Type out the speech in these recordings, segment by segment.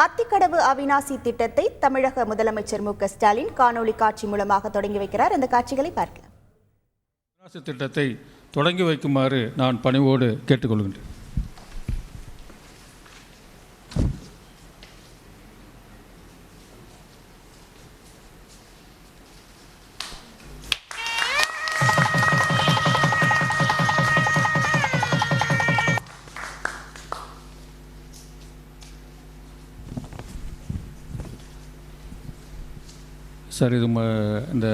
அத்திக்கடவு அவிநாசி திட்டத்தை தமிழக முதலமைச்சர் மு.க.ஸ்டாலின் காணொலி காட்சி மூலமாக தொடங்கி வைக்கிறார். அந்த காட்சிகளை பார்க்கலாம். அவிநாசி திட்டத்தை தொடங்கி வைக்குமாறு நான் பணிவோடு கேட்டுக்கொள்கின்றேன். சார், இது இந்த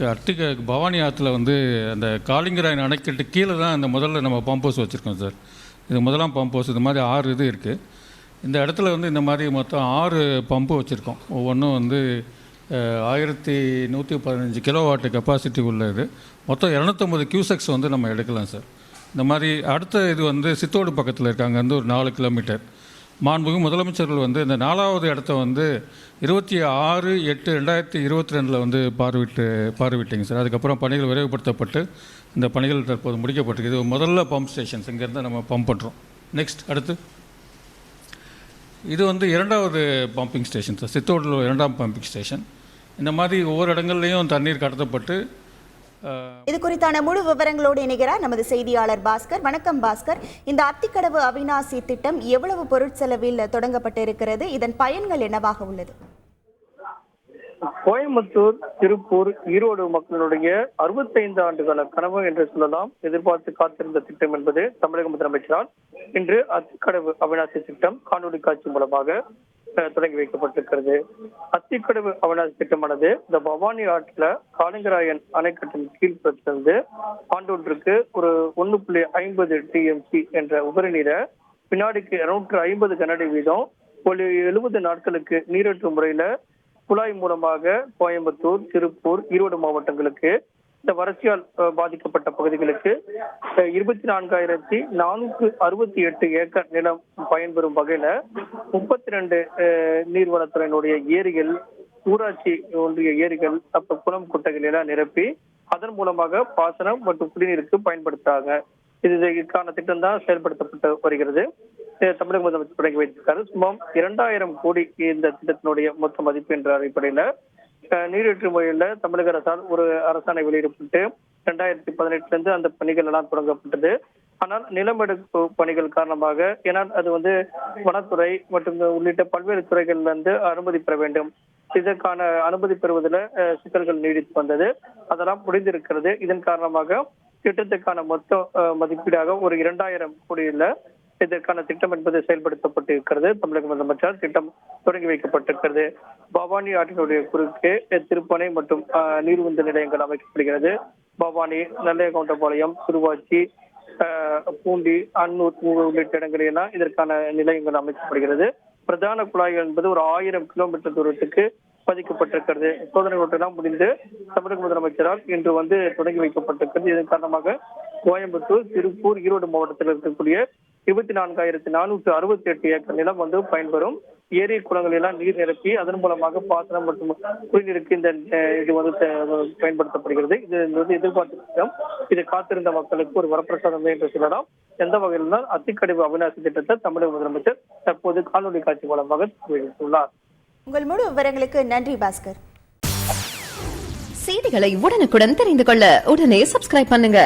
அர்த்திக பவானி ஆற்றுல அந்த காளிங்கராயன் அணைக்கட்டு கீழே தான் இந்த முதல்ல நம்ம பம்ப் ஹவுஸ் வச்சுருக்கோம் சார். இது முதலாம் பம்ப் ஹவுஸ். இது மாதிரி 6 இது இருக்குது. இந்த இடத்துல இந்த மாதிரி மொத்தம் 6 பம்பு வச்சுருக்கோம். ஒவ்வொன்றும் 1115 கிலோவாட்டு கெப்பாசிட்டி உள்ளது. மொத்தம் 250 கியூசெக்ஸ் நம்ம எடுக்கலாம் சார். இந்த மாதிரி அடுத்த இது சித்தோடு பக்கத்தில் இருக்காங்க, ஒரு 4 கிலோமீட்டர். மாண்புமிகு முதலமைச்சர்கள் இந்த 4வது இடத்த 26/8/2022 பார்வையிட்டீங்க சார். அதுக்கப்புறம் பணிகள் விரைவுபடுத்தப்பட்டு இந்த பணிகள் தற்போது முடிக்கப்பட்டிருக்கு. இது முதல்ல பம்ப் ஸ்டேஷன்ஸ், இங்கேருந்து நம்ம பம்ப் பண்ணுறோம். நெக்ஸ்ட் அடுத்து இது 2வது பம்பிங் ஸ்டேஷன் சார். சித்தோடில் 2ஆம் பம்பிங் ஸ்டேஷன். இந்த மாதிரி ஒவ்வொரு இடங்கள்லையும் தண்ணீர் கடத்தப்பட்டு இது குறித்தான முழு விவரங்களோடு இணைகிறார் நமது செய்தியாளர் பாஸ்கர். வணக்கம் பாஸ்கர். இந்த அத்திக்கடவு அவிநாசி திட்டம் எவ்வளவு பொருட்செலவில் தொடங்கப்பட்டு இருக்கிறது? இதன் பயன்கள் என்னவாக உள்ளது? கோயம்புத்தூர், திருப்பூர், ஈரோடு மக்களுடைய 65 ஆண்டுகால கனவு என்று சொல்லலாம். எதிர்பார்த்து காத்திருந்த திட்டம் என்பது தமிழக முதலமைச்சரால் இன்று அத்திக்கடவு அவிநாசி திட்டம் காணொலி காட்சி மூலமாக தொடங்கி வைக்கப்பட்டிருக்கிறது. அத்திக்கடவு அவிநாசி திட்டமானது இந்த பவானி ஆற்றுல காளிங்கராயன் அணைக்கட்டின் கீழ்புறத்திலிருந்து ஆண்டொன்றுக்கு ஒரு 1.50 TMC என்ற உபரி நீரை வினாடிக்கு 250 கனஅடி வீதம் 70 நாட்களுக்கு நீரேற்று முறையில குழாய் மூலமாக கோயம்புத்தூர், திருப்பூர், ஈரோடு மாவட்டங்களுக்கு, இந்த வறட்சியால் பாதிக்கப்பட்ட பகுதிகளுக்கு 24,468 ஏக்கர் நிலம் பயன்பெறும் வகையில 32 நீர்வளத்துறையினுடைய ஏரிகள், ஊராட்சி ஒன்றிய ஏரிகள், குளம், குட்டைகள் எல்லாம் நிரப்பி அதன் மூலமாக பாசனம் மற்றும் குடிநீருக்கு பயன்படுத்துறாங்க. இதுக்கான திட்டம் தான் செயல்படுத்தப்பட்டு வருகிறது. தமிழக முதலமைச்சர் தொடங்கி வைத்திருக்காரு. சுமார் 2000 கோடி இந்த திட்டத்தினுடைய மொத்த மதிப்பு என்ற அடிப்படையில நீரேற்று முறையில தமிழக அரசால் ஒரு அரசாணை வெளியிடப்பட்டு 2018 அந்த பணிகள் எல்லாம் தொடங்கப்பட்டது. ஆனால் நிலமெடுப்பு பணிகள் காரணமாக, ஏன்னா அது வனத்துறை மற்றும் உள்ளிட்ட பல்வேறு துறைகள்ல அனுமதி பெற வேண்டும். இதற்கான அனுமதி பெறுவதில் சிக்கல்கள் நீடித்து வந்தது. அதெல்லாம் முடிந்திருக்கிறது. இதன் காரணமாக திட்டத்துக்கான மொத்த மதிப்பீடாக ஒரு 2000 கோடியில இதற்கான திட்டம் என்பது செயல்படுத்தப்பட்டு இருக்கிறது. தமிழக முதலமைச்சர் திட்டம் தொடங்கி வைக்கப்பட்டிருக்கிறது. பவானி ஆற்றினுடைய குறுக்கே திருப்பணை மற்றும் நீர்வுந்து நிலையங்கள் அமைக்கப்படுகிறது. பவானி, நல்லகவுண்டபாளையம், திருவாச்சி, பூண்டி, அன்னூர் உள்ளிட்ட இடங்களெல்லாம் இதற்கான நிலையங்கள் அமைக்கப்படுகிறது. பிரதான குழாய்கள் என்பது ஒரு 1000 கிலோமீட்டர் தூரத்துக்கு பதிக்கப்பட்டிருக்கிறது. சோதனை ஓட்டெல்லாம் முடிந்து தமிழக முதலமைச்சரால் இன்று தொடங்கி வைக்கப்பட்டிருக்கிறது. இதன் காரணமாக கோயம்புத்தூர், திருப்பூர், ஈரோடு மாவட்டத்தில் இருக்கக்கூடிய 24,468 ஏக்கர் நிலம் பயன்பெறும். ஏரி, குளங்கள் எல்லாம் நீர் நிரப்பி அதன் மூலமாக பாசனம் மற்றும் குடிநீருக்கு இது பயன்படுத்தப்படுகிறது. இது எதிர்பார்த்த திட்டம். இது காத்திருந்த மக்களுக்கு ஒரு வரப்பிரசாதம் என்று சொல்லலாம். எந்த வகையில் தான் அத்திக்கடவு அவிநாசி திட்டத்தை தமிழக முதலமைச்சர் தற்போது காணொலி காட்சி மூலமாக வெளியிட்டுள்ளார். உங்கள் முழு விவரங்களுக்கு நன்றி பாஸ்கர். செய்திகளை உடனுக்குடன் தெரிந்து கொள்ள உடனே சப்ஸ்கிரைப் பண்ணுங்க.